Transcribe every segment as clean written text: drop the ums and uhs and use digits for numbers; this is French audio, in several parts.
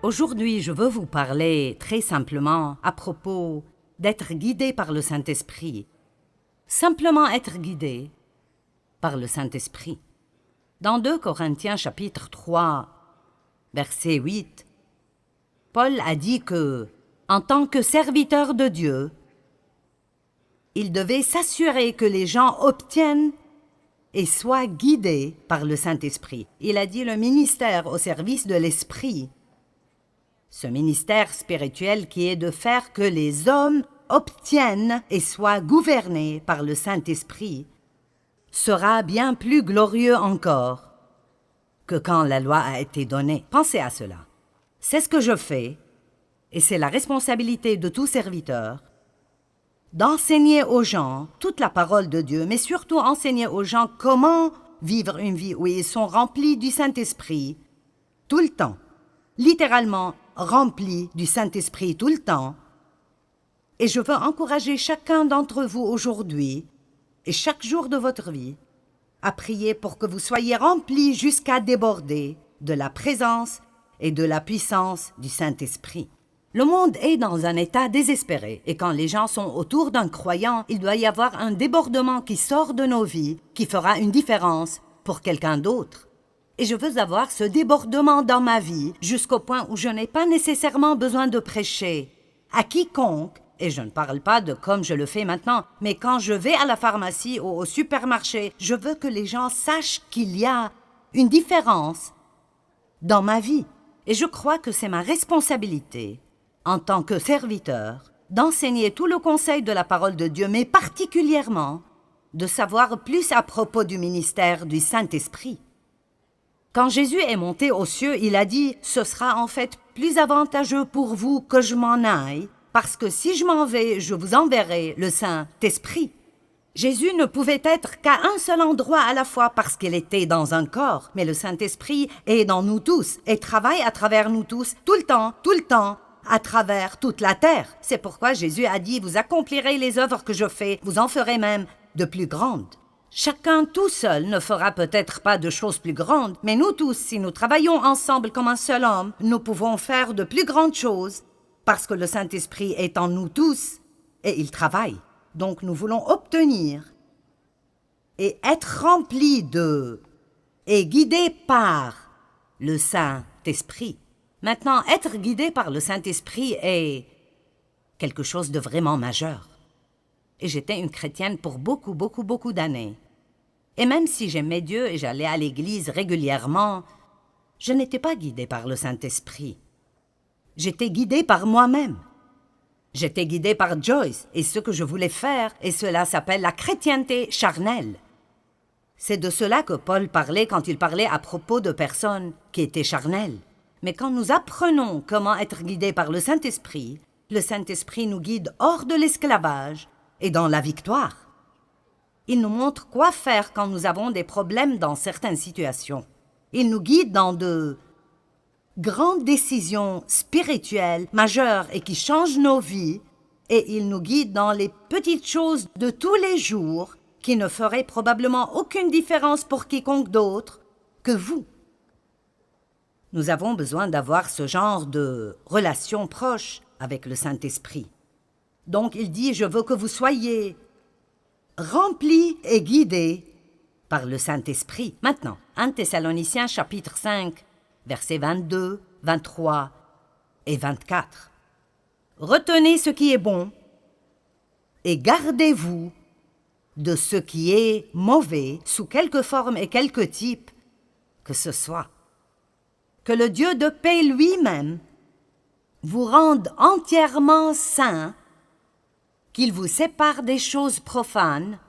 Aujourd'hui, je veux vous parler très simplement à propos d'être guidé par le Saint-Esprit. Simplement être guidé par le Saint-Esprit. Dans 2 Corinthiens chapitre 3, verset 8, Paul a dit que, en tant que serviteur de Dieu, il devait s'assurer que les gens obtiennent et soient guidés par le Saint-Esprit. Il a dit le ministère au service de l'Esprit. Ce ministère spirituel qui est de faire que les hommes obtiennent et soient gouvernés par le Saint-Esprit sera bien plus glorieux encore que quand la loi a été donnée. Pensez à cela. C'est ce que je fais, et c'est la responsabilité de tout serviteur, d'enseigner aux gens toute la parole de Dieu, mais surtout enseigner aux gens comment vivre une vie où ils sont remplis du Saint-Esprit tout le temps, littéralement remplis du Saint-Esprit tout le temps. Et je veux encourager chacun d'entre vous aujourd'hui et chaque jour de votre vie à prier pour que vous soyez remplis jusqu'à déborder de la présence et de la puissance du Saint-Esprit. Le monde est dans un état désespéré et quand les gens sont autour d'un croyant, il doit y avoir un débordement qui sort de nos vies, qui fera une différence pour quelqu'un d'autre. Et je veux avoir ce débordement dans ma vie jusqu'au point où je n'ai pas nécessairement besoin de prêcher à quiconque, et je ne parle pas de comme je le fais maintenant, mais quand je vais à la pharmacie ou au supermarché, je veux que les gens sachent qu'il y a une différence dans ma vie. Et je crois que c'est ma responsabilité, en tant que serviteur, d'enseigner tout le conseil de la parole de Dieu, mais particulièrement de savoir plus à propos du ministère du Saint-Esprit. Quand Jésus est monté aux cieux, il a dit « Ce sera en fait plus avantageux pour vous que je m'en aille, parce que si je m'en vais, je vous enverrai le Saint-Esprit. » Jésus ne pouvait être qu'à un seul endroit à la fois parce qu'il était dans un corps, mais le Saint-Esprit est dans nous tous et travaille à travers nous tous, tout le temps, à travers toute la terre. C'est pourquoi Jésus a dit « Vous accomplirez les œuvres que je fais, vous en ferez même de plus grandes. » Chacun tout seul ne fera peut-être pas de choses plus grandes, mais nous tous, si nous travaillons ensemble comme un seul homme, nous pouvons faire de plus grandes choses parce que le Saint-Esprit est en nous tous et il travaille. Donc nous voulons obtenir et être remplis de et guidés par le Saint-Esprit. Maintenant, être guidé par le Saint-Esprit est quelque chose de vraiment majeur. Et j'étais une chrétienne pour beaucoup d'années. Et même si j'aimais Dieu et j'allais à l'église régulièrement, je n'étais pas guidée par le Saint-Esprit. J'étais guidée par moi-même. J'étais guidée par Joyce et ce que je voulais faire, et cela s'appelle la chrétienté charnelle. C'est de cela que Paul parlait quand il parlait à propos de personnes qui étaient charnelles. Mais quand nous apprenons comment être guidés par le Saint-Esprit nous guide hors de l'esclavage et dans la victoire. Il nous montre quoi faire quand nous avons des problèmes dans certaines situations. Il nous guide dans de grandes décisions spirituelles majeures et qui changent nos vies, et il nous guide dans les petites choses de tous les jours qui ne feraient probablement aucune différence pour quiconque d'autre que vous. Nous avons besoin d'avoir ce genre de relation proche avec le Saint-Esprit. Donc il dit « Je veux que vous soyez remplis et guidés par le Saint-Esprit. » Maintenant, 1 Thessaloniciens chapitre 5, versets 22, 23 et 24. « Retenez ce qui est bon et gardez-vous de ce qui est mauvais sous quelque forme et quelque type que ce soit. Que le Dieu de paix lui-même vous rende entièrement saints, qu'il vous sépare des choses profanes,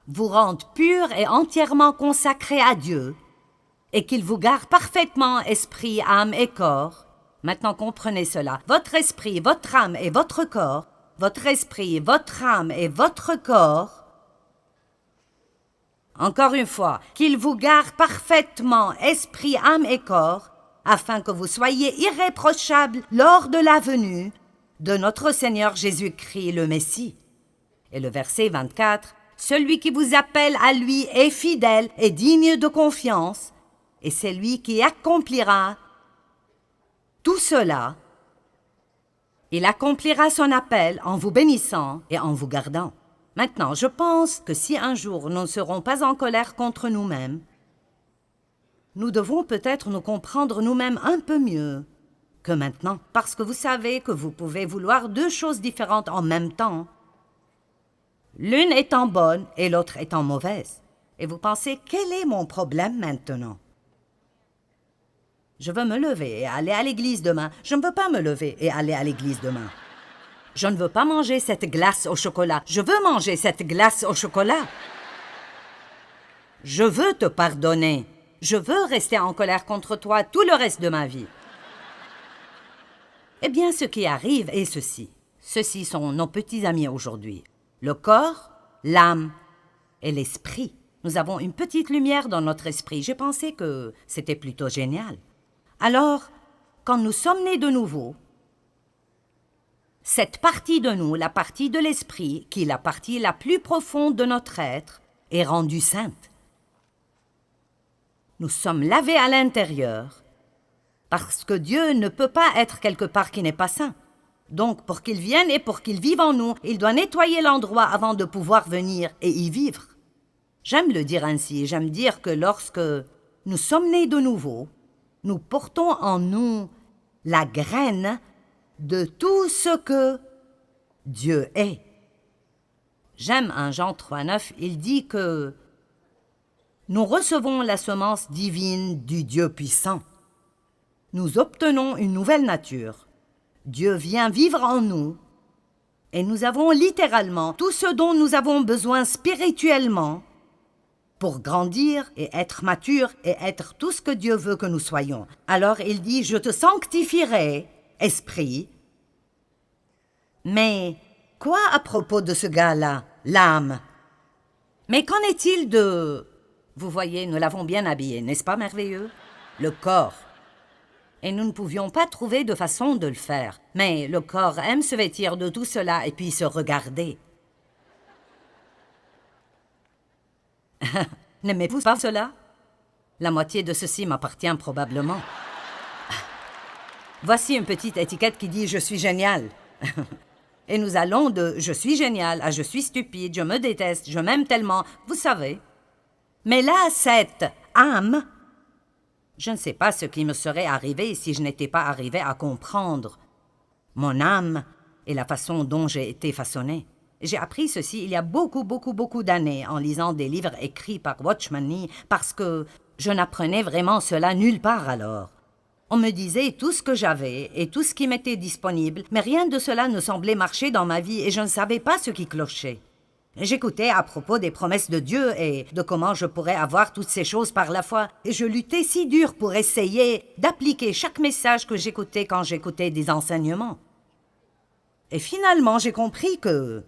vous rende purs et entièrement consacrés à Dieu, et qu'il vous garde parfaitement esprit, âme et corps. Maintenant comprenez cela. Votre esprit, votre âme et votre corps, votre esprit, votre âme et votre corps. Encore une fois, qu'il vous garde parfaitement esprit, âme et corps, afin que vous soyez irréprochables lors de la venue de notre Seigneur Jésus-Christ le Messie. Et le verset 24, « Celui qui vous appelle à lui est fidèle et digne de confiance, et c'est lui qui accomplira Tout cela, il accomplira son appel en vous bénissant et en vous gardant. Maintenant, je pense que si un jour nous ne serons pas en colère contre nous-mêmes, nous devons peut-être nous comprendre nous-mêmes un peu mieux que maintenant, parce que vous savez que vous pouvez vouloir deux choses différentes en même temps, l'une étant bonne et l'autre étant mauvaise. Et vous pensez, quel est mon problème maintenant? Je veux me lever et aller à l'église demain. Je ne veux pas me lever et aller à l'église demain. Je ne veux pas manger cette glace au chocolat. Je veux manger cette glace au chocolat. Je veux te pardonner. Je veux rester en colère contre toi tout le reste de ma vie. Eh bien, ce qui arrive est ceci. Ceux-ci sont nos petits amis aujourd'hui. Le corps, l'âme et l'esprit. Nous avons une petite lumière dans notre esprit. J'ai pensé que c'était plutôt génial. Alors, quand nous sommes nés de nouveau, cette partie de nous, la partie de l'esprit, qui est la partie la plus profonde de notre être, est rendue sainte. Nous sommes lavés à l'intérieur, parce que Dieu ne peut pas être quelque part qui n'est pas saint. Donc, pour qu'il vienne et pour qu'il vive en nous, il doit nettoyer l'endroit avant de pouvoir venir et y vivre. J'aime le dire ainsi, j'aime dire que lorsque nous sommes nés de nouveau, nous portons en nous la graine de tout ce que Dieu est. J'aime un Jean 3,9, il dit que nous recevons la semence divine du Dieu puissant. Nous obtenons une nouvelle nature. Dieu vient vivre en nous et nous avons littéralement tout ce dont nous avons besoin spirituellement pour grandir et être mature et être tout ce que Dieu veut que nous soyons. Alors il dit, je te sanctifierai, esprit. Mais quoi à propos de ce gars-là, l'âme? Mais qu'en est-il de... Vous voyez, nous l'avons bien habillé, n'est-ce pas merveilleux? Le corps. Et nous ne pouvions pas trouver de façon de le faire. Mais le corps aime se vêtir de tout cela et puis se regarder. N'aimez-vous pas cela? La moitié de ceci m'appartient probablement. Voici une petite étiquette qui dit « Je suis génial ». Et nous allons de « Je suis génial » à « Je suis stupide, je me déteste, je m'aime tellement », vous savez. Mais là, cette âme, je ne sais pas ce qui me serait arrivé si je n'étais pas arrivé à comprendre mon âme et la façon dont j'ai été façonné. J'ai appris ceci il y a beaucoup d'années en lisant des livres écrits par Watchman Nee parce que je n'apprenais vraiment cela nulle part alors. On me disait tout ce que j'avais et tout ce qui m'était disponible, mais rien de cela ne semblait marcher dans ma vie et je ne savais pas ce qui clochait. J'écoutais à propos des promesses de Dieu et de comment je pourrais avoir toutes ces choses par la foi, et je luttais si dur pour essayer d'appliquer chaque message que j'écoutais quand j'écoutais des enseignements. Et finalement, j'ai compris que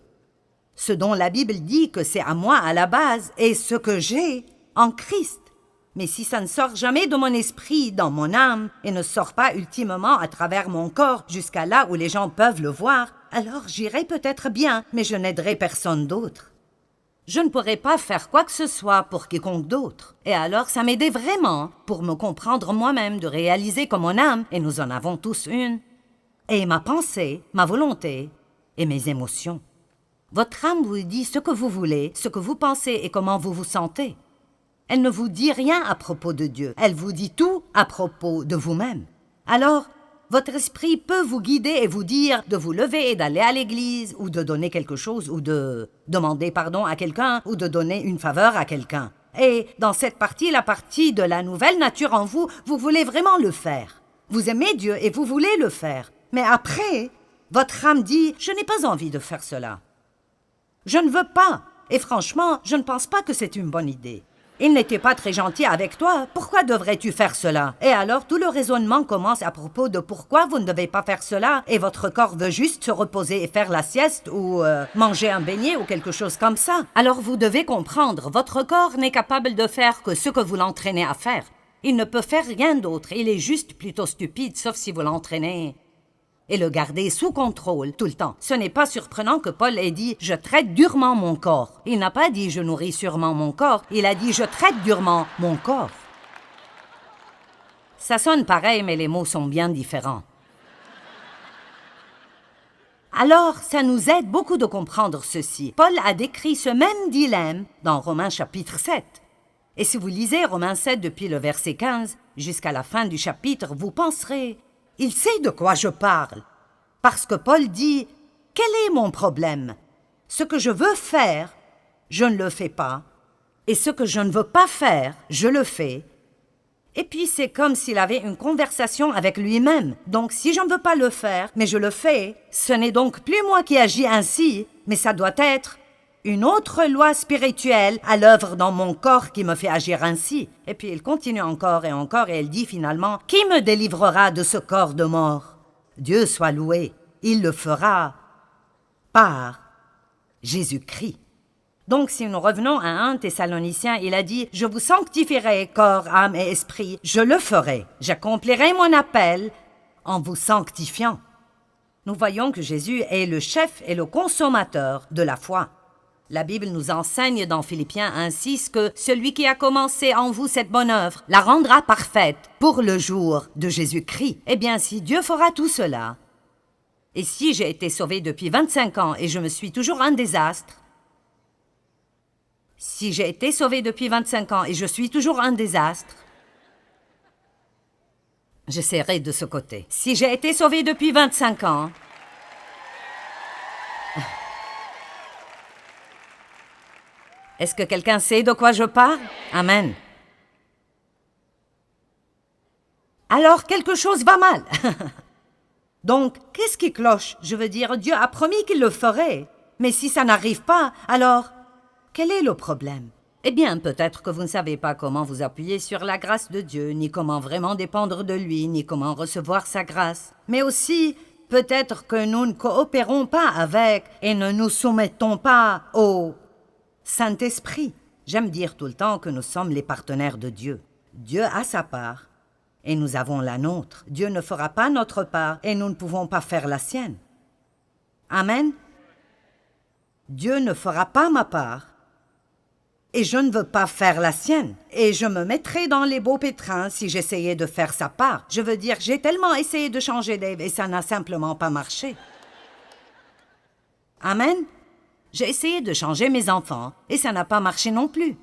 ce dont la Bible dit que c'est à moi à la base est ce que j'ai en Christ. Mais si ça ne sort jamais de mon esprit, dans mon âme, et ne sort pas ultimement à travers mon corps jusqu'à là où les gens peuvent le voir, alors j'irai peut-être bien, mais je n'aiderai personne d'autre. Je ne pourrai pas faire quoi que ce soit pour quiconque d'autre. Et alors ça m'aidait vraiment pour me comprendre moi-même, de réaliser que mon âme, et nous en avons tous une, et ma pensée, ma volonté et mes émotions. Votre âme vous dit ce que vous voulez, ce que vous pensez et comment vous vous sentez. Elle ne vous dit rien à propos de Dieu, elle vous dit tout à propos de vous-même. Alors, votre esprit peut vous guider et vous dire de vous lever et d'aller à l'église, ou de donner quelque chose, ou de demander pardon à quelqu'un, ou de donner une faveur à quelqu'un. Et dans cette partie, la partie de la nouvelle nature en vous, vous voulez vraiment le faire. Vous aimez Dieu et vous voulez le faire. Mais après, votre âme dit « Je n'ai pas envie de faire cela. Je ne veux pas. Et franchement, je ne pense pas que c'est une bonne idée. Il n'était pas très gentil avec toi. Pourquoi devrais-tu faire cela? » Et alors, tout le raisonnement commence à propos de pourquoi vous ne devez pas faire cela et votre corps veut juste se reposer et faire la sieste ou manger un beignet ou quelque chose comme ça. Alors, vous devez comprendre, votre corps n'est capable de faire que ce que vous l'entraînez à faire. Il ne peut faire rien d'autre. Il est juste plutôt stupide, sauf si vous l'entraînez et le garder sous contrôle tout le temps. Ce n'est pas surprenant que Paul ait dit « Je traite durement mon corps ». Il n'a pas dit « Je nourris sûrement mon corps », il a dit « Je traite durement mon corps ». Ça sonne pareil, mais les mots sont bien différents. Alors, ça nous aide beaucoup de comprendre ceci. Paul a décrit ce même dilemme dans Romains chapitre 7. Et si vous lisez Romains 7 depuis le verset 15 jusqu'à la fin du chapitre, vous penserez « Il sait de quoi je parle ». Parce que Paul dit « Quel est mon problème? Ce que je veux faire, je ne le fais pas. Et ce que je ne veux pas faire, je le fais. » Et puis c'est comme s'il avait une conversation avec lui-même. Donc si je ne veux pas le faire, mais je le fais, ce n'est donc plus moi qui agis ainsi, mais ça doit être une autre loi spirituelle à l'œuvre dans mon corps qui me fait agir ainsi. Et puis il continue encore et elle dit finalement « Qui me délivrera de ce corps de mort? Dieu soit loué, il le fera par Jésus-Christ. » Donc, si nous revenons à 1 Thessaloniciens, il a dit « Je vous sanctifierai, corps, âme et esprit. Je le ferai. J'accomplirai mon appel en vous sanctifiant. » Nous voyons que Jésus est le chef et le consommateur de la foi. La Bible nous enseigne dans Philippiens 1,6 que « Celui qui a commencé en vous cette bonne œuvre la rendra parfaite pour le jour de Jésus-Christ. » Eh bien, si Dieu fera tout cela, et si j'ai été sauvé depuis 25 ans et je me suis toujours un désastre, si j'ai été sauvé depuis 25 ans et je suis toujours un désastre, j'essaierai de ce côté. Si j'ai été sauvé depuis 25 ans, est-ce que quelqu'un sait de quoi je parle? Amen. Alors, quelque chose va mal. Donc, qu'est-ce qui cloche? Je veux dire, Dieu a promis qu'il le ferait. Mais si ça n'arrive pas, alors, quel est le problème? Eh bien, peut-être que vous ne savez pas comment vous appuyer sur la grâce de Dieu, ni comment vraiment dépendre de lui, ni comment recevoir sa grâce. Mais aussi, peut-être que nous ne coopérons pas avec et ne nous soumettons pas au Saint-Esprit. J'aime dire tout le temps que nous sommes les partenaires de Dieu. Dieu a sa part et nous avons la nôtre. Dieu ne fera pas notre part et nous ne pouvons pas faire la sienne. Amen. Dieu ne fera pas ma part et je ne veux pas faire la sienne. Et je me mettrais dans les beaux pétrins si j'essayais de faire sa part. Je veux dire, j'ai tellement essayé de changer Dave et ça n'a simplement pas marché. Amen. J'ai essayé de changer mes enfants et ça n'a pas marché non plus.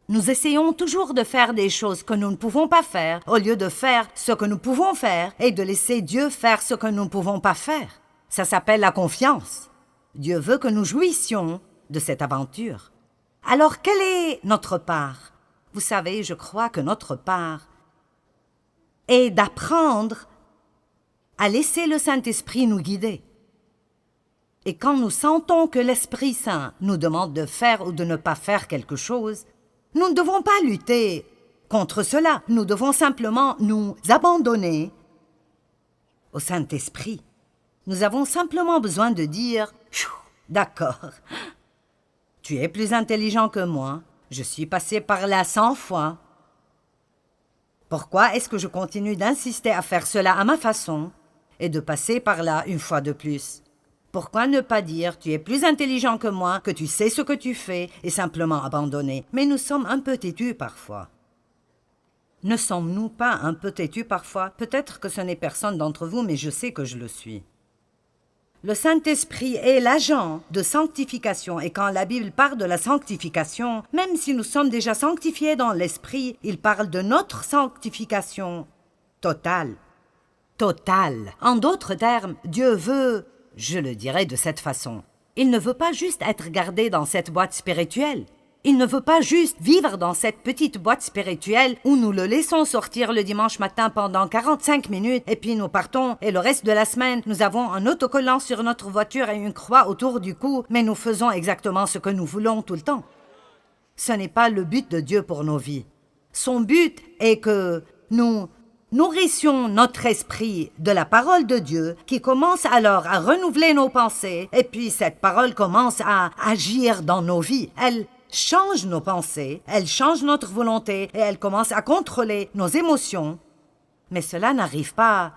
Nous essayons toujours de faire des choses que nous ne pouvons pas faire au lieu de faire ce que nous pouvons faire et de laisser Dieu faire ce que nous ne pouvons pas faire. Ça s'appelle la confiance. Dieu veut que nous jouissions de cette aventure. Alors, quelle est notre part? Vous savez, je crois que notre part est d'apprendre à laisser le Saint-Esprit nous guider. Et quand nous sentons que l'Esprit Saint nous demande de faire ou de ne pas faire quelque chose, nous ne devons pas lutter contre cela. Nous devons simplement nous abandonner au Saint-Esprit. Nous avons simplement besoin de dire « D'accord, tu es plus intelligent que moi, je suis passé par là 100 fois. Pourquoi est-ce que je continue d'insister à faire cela à ma façon et de passer par là une fois de plus ? Pourquoi ne pas dire « Tu es plus intelligent que moi, que tu sais ce que tu fais » et simplement abandonner? Mais nous sommes un peu têtus parfois. Ne sommes-nous pas un peu têtus parfois? Peut-être que ce n'est personne d'entre vous, mais je sais que je le suis. Le Saint-Esprit est l'agent de sanctification et quand la Bible parle de la sanctification, même si nous sommes déjà sanctifiés dans l'Esprit, il parle de notre sanctification totale. Totale. En d'autres termes, Dieu veut, je le dirais de cette façon, il ne veut pas juste être gardé dans cette boîte spirituelle. Il ne veut pas juste vivre dans cette petite boîte spirituelle où nous le laissons sortir le dimanche matin pendant 45 minutes et puis nous partons et le reste de la semaine, nous avons un autocollant sur notre voiture et une croix autour du cou, mais nous faisons exactement ce que nous voulons tout le temps. Ce n'est pas le but de Dieu pour nos vies. Son but est que nous nourrissions notre esprit de la parole de Dieu qui commence alors à renouveler nos pensées et puis cette parole commence à agir dans nos vies. Elle change nos pensées, elle change notre volonté et elle commence à contrôler nos émotions. Mais cela n'arrive pas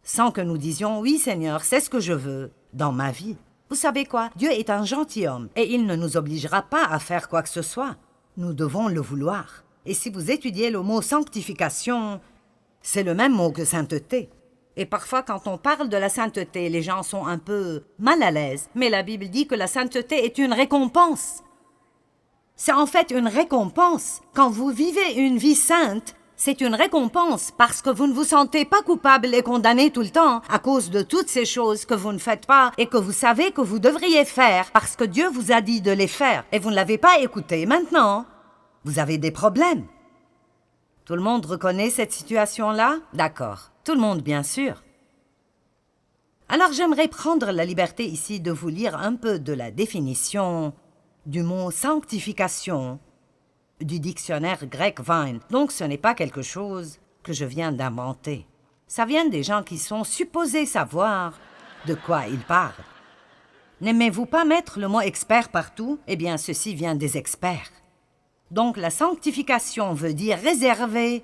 sans que nous disions « Oui Seigneur, c'est ce que je veux dans ma vie ». Vous savez quoi? Dieu est un gentilhomme et il ne nous obligera pas à faire quoi que ce soit. Nous devons le vouloir. Et si vous étudiez le mot sanctification, c'est le même mot que sainteté. Et parfois, quand on parle de la sainteté, les gens sont un peu mal à l'aise. Mais la Bible dit que la sainteté est une récompense. C'est en fait une récompense. Quand vous vivez une vie sainte, c'est une récompense parce que vous ne vous sentez pas coupable et condamné tout le temps à cause de toutes ces choses que vous ne faites pas et que vous savez que vous devriez faire parce que Dieu vous a dit de les faire et vous ne l'avez pas écouté. Maintenant, vous avez des problèmes. Tout le monde reconnaît cette situation-là? D'accord. Tout le monde, bien sûr. Alors j'aimerais prendre la liberté ici de vous lire un peu de la définition du mot sanctification du dictionnaire grec Vine. Donc ce n'est pas quelque chose que je viens d'inventer. Ça vient des gens qui sont supposés savoir de quoi ils parlent. N'aimez-vous pas mettre le mot expert partout? Eh bien, ceci vient des experts. Donc la sanctification veut dire réservé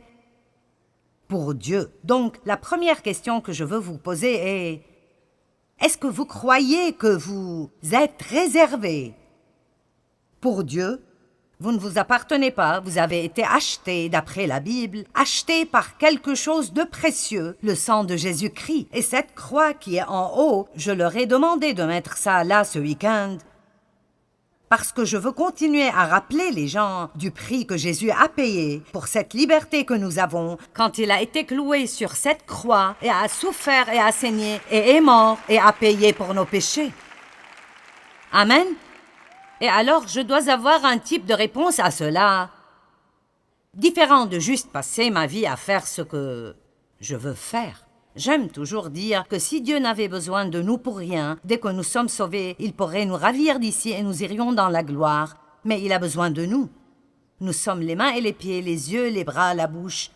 pour Dieu. Donc la première question que je veux vous poser est: est-ce que vous croyez que vous êtes réservé pour Dieu? Vous ne vous appartenez pas, vous avez été acheté, d'après la Bible, acheté par quelque chose de précieux, le sang de Jésus-Christ. Et cette croix qui est en haut, je leur ai demandé de mettre ça là ce week-end, parce que je veux continuer à rappeler les gens du prix que Jésus a payé pour cette liberté que nous avons quand il a été cloué sur cette croix et a souffert et a saigné et est mort et a payé pour nos péchés. Amen. Et alors, je dois avoir un type de réponse à cela, différent de juste passer ma vie à faire ce que je veux faire. J'aime toujours dire que si Dieu n'avait besoin de nous pour rien, dès que nous sommes sauvés, il pourrait nous ravir d'ici et nous irions dans la gloire. Mais il a besoin de nous. Nous sommes les mains et les pieds, les yeux, les bras, la bouche,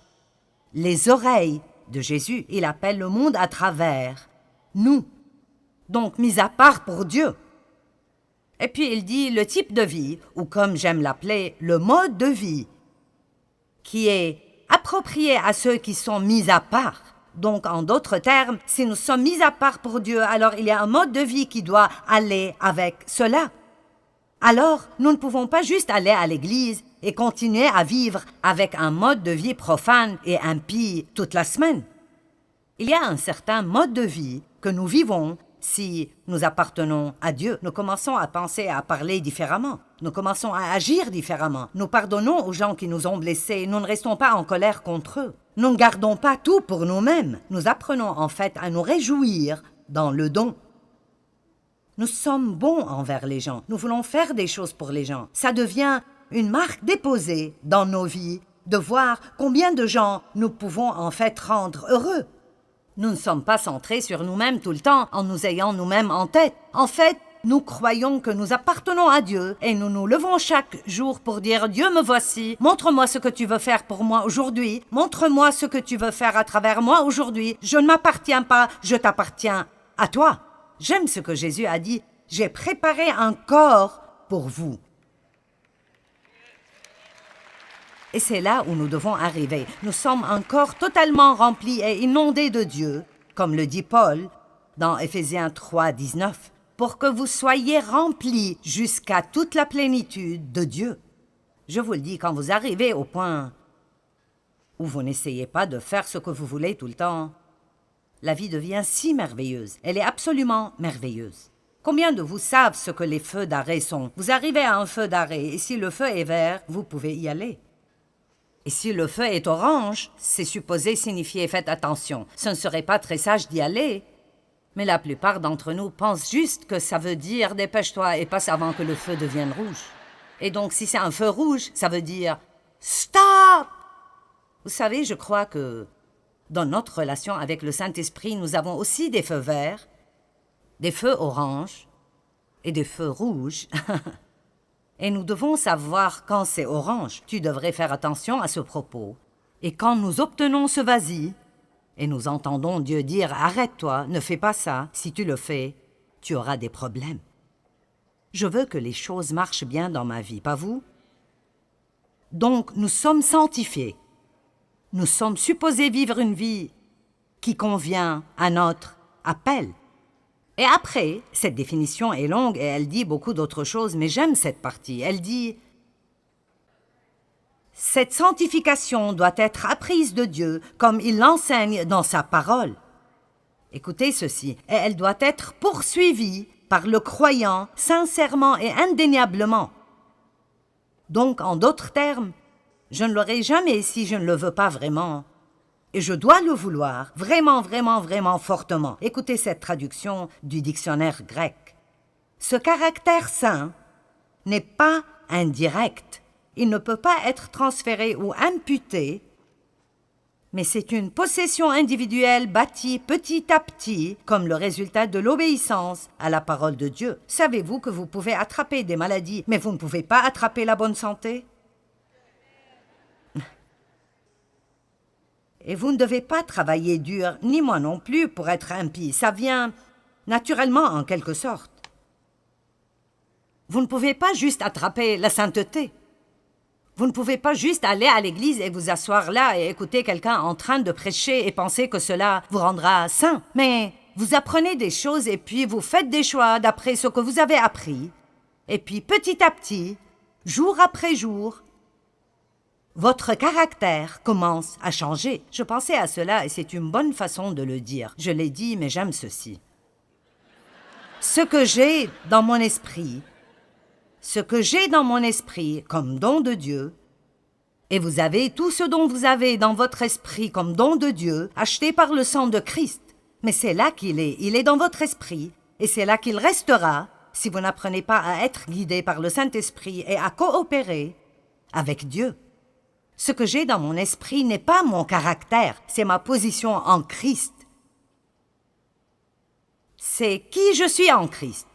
les oreilles de Jésus. Il appelle le monde à travers nous. Donc, mis à part pour Dieu. Et puis il dit le type de vie, ou comme j'aime l'appeler, le mode de vie, qui est approprié à ceux qui sont mis à part. Donc, en d'autres termes, si nous sommes mis à part pour Dieu, alors il y a un mode de vie qui doit aller avec cela. Alors, nous ne pouvons pas juste aller à l'église et continuer à vivre avec un mode de vie profane et impie toute la semaine. Il y a un certain mode de vie que nous vivons. Si nous appartenons à Dieu, nous commençons à penser et à parler différemment. Nous commençons à agir différemment. Nous pardonnons aux gens qui nous ont blessés. Nous ne restons pas en colère contre eux. Nous ne gardons pas tout pour nous-mêmes. Nous apprenons en fait à nous réjouir dans le don. Nous sommes bons envers les gens. Nous voulons faire des choses pour les gens. Ça devient une marque déposée dans nos vies de voir combien de gens nous pouvons en fait rendre heureux. Nous ne sommes pas centrés sur nous-mêmes tout le temps en nous ayant nous-mêmes en tête. En fait, nous croyons que nous appartenons à Dieu et nous nous levons chaque jour pour dire « Dieu, me voici, montre-moi ce que tu veux faire pour moi aujourd'hui, montre-moi ce que tu veux faire à travers moi aujourd'hui. Je ne m'appartiens pas, je t'appartiens à toi. » J'aime ce que Jésus a dit « J'ai préparé un corps pour vous. » Et c'est là où nous devons arriver. Nous sommes un corps totalement rempli et inondé de Dieu, comme le dit Paul dans Éphésiens 3, 19, pour que vous soyez remplis jusqu'à toute la plénitude de Dieu. Je vous le dis, quand vous arrivez au point où vous n'essayez pas de faire ce que vous voulez tout le temps, la vie devient si merveilleuse. Elle est absolument merveilleuse. Combien de vous savent ce que les feux d'arrêt sont? Vous arrivez à un feu d'arrêt et si le feu est vert, vous pouvez y aller. Et si le feu est orange, c'est supposé signifier « faites attention ». Ce ne serait pas très sage d'y aller. Mais la plupart d'entre nous pensent juste que ça veut dire « dépêche-toi et passe avant que le feu devienne rouge ». Et donc, si c'est un feu rouge, ça veut dire « stop ». Vous savez, je crois que dans notre relation avec le Saint-Esprit, nous avons aussi des feux verts, des feux oranges et des feux rouges. Et nous devons savoir quand c'est orange. Tu devrais faire attention à ce propos. Et quand nous obtenons ce vas-y, et nous entendons Dieu dire « Arrête-toi, ne fais pas ça. Si tu le fais, tu auras des problèmes. » Je veux que les choses marchent bien dans ma vie, pas vous? Donc, nous sommes sanctifiés. Nous sommes supposés vivre une vie qui convient à notre appel. Et après, cette définition est longue et elle dit beaucoup d'autres choses, mais j'aime cette partie. Elle dit « Cette sanctification doit être apprise de Dieu comme il l'enseigne dans sa parole. Écoutez ceci, et elle doit être poursuivie par le croyant sincèrement et indéniablement. Donc, en d'autres termes, je ne l'aurai jamais si je ne le veux pas vraiment. Et je dois le vouloir, vraiment, vraiment, vraiment fortement. Écoutez cette traduction du dictionnaire grec. Ce caractère saint n'est pas indirect. Il ne peut pas être transféré ou imputé, mais c'est une possession individuelle bâtie petit à petit comme le résultat de l'obéissance à la parole de Dieu. Savez-vous que vous pouvez attraper des maladies, mais vous ne pouvez pas attraper la bonne santé? Et vous ne devez pas travailler dur, ni moi non plus, pour être impie. Ça vient naturellement, en quelque sorte. Vous ne pouvez pas juste attraper la sainteté. Vous ne pouvez pas juste aller à l'église et vous asseoir là et écouter quelqu'un en train de prêcher et penser que cela vous rendra saint. Mais vous apprenez des choses et puis vous faites des choix d'après ce que vous avez appris. Et puis petit à petit, jour après jour, votre caractère commence à changer. Je pensais à cela et c'est une bonne façon de le dire. Je l'ai dit, mais j'aime ceci. Ce que j'ai dans mon esprit comme don de Dieu, et vous avez tout ce dont vous avez dans votre esprit comme don de Dieu, acheté par le sang de Christ. Mais c'est là qu'il est, il est dans votre esprit, et c'est là qu'il restera si vous n'apprenez pas à être guidé par le Saint-Esprit et à coopérer avec Dieu. Ce que j'ai dans mon esprit n'est pas mon caractère, c'est ma position en Christ. C'est qui je suis en Christ.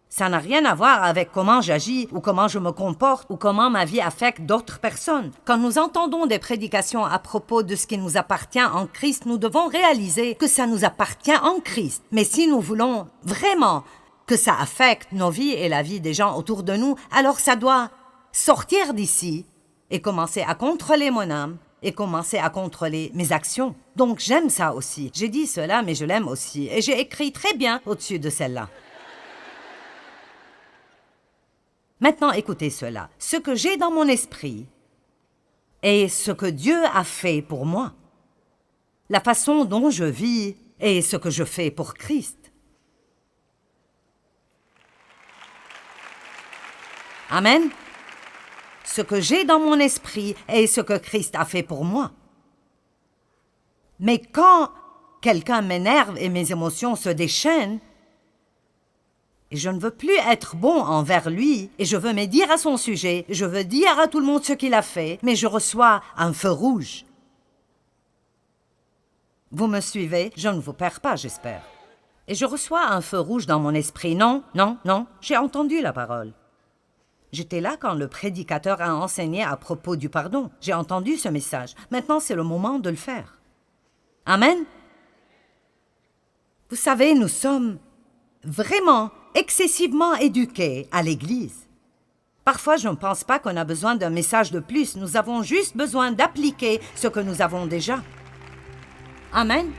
Ça n'a rien à voir avec comment j'agis ou comment je me comporte ou comment ma vie affecte d'autres personnes. Quand nous entendons des prédications à propos de ce qui nous appartient en Christ, nous devons réaliser que ça nous appartient en Christ. Mais si nous voulons vraiment que ça affecte nos vies et la vie des gens autour de nous, alors ça doit sortir d'ici et commencer à contrôler mon âme et commencer à contrôler mes actions. Donc j'aime ça aussi. J'ai dit cela, mais je l'aime aussi. Et j'ai écrit très bien au-dessus de celle-là. Maintenant, écoutez cela. Ce que j'ai dans mon esprit est ce que Dieu a fait pour moi. La façon dont je vis est ce que je fais pour Christ. Amen. Ce que j'ai dans mon esprit est ce que Christ a fait pour moi. Mais quand quelqu'un m'énerve et mes émotions se déchaînent, et je ne veux plus être bon envers lui, et je veux me dire à son sujet, je veux dire à tout le monde ce qu'il a fait, mais je reçois un feu rouge. Vous me suivez? Je ne vous perds pas, j'espère. Et je reçois un feu rouge dans mon esprit. Non, non, non, j'ai entendu la parole. J'étais là quand le prédicateur a enseigné à propos du pardon. J'ai entendu ce message. Maintenant, c'est le moment de le faire. Amen. Vous savez, nous sommes vraiment excessivement éduqués à l'Église. Parfois, je ne pense pas qu'on a besoin d'un message de plus. Nous avons juste besoin d'appliquer ce que nous avons déjà. Amen.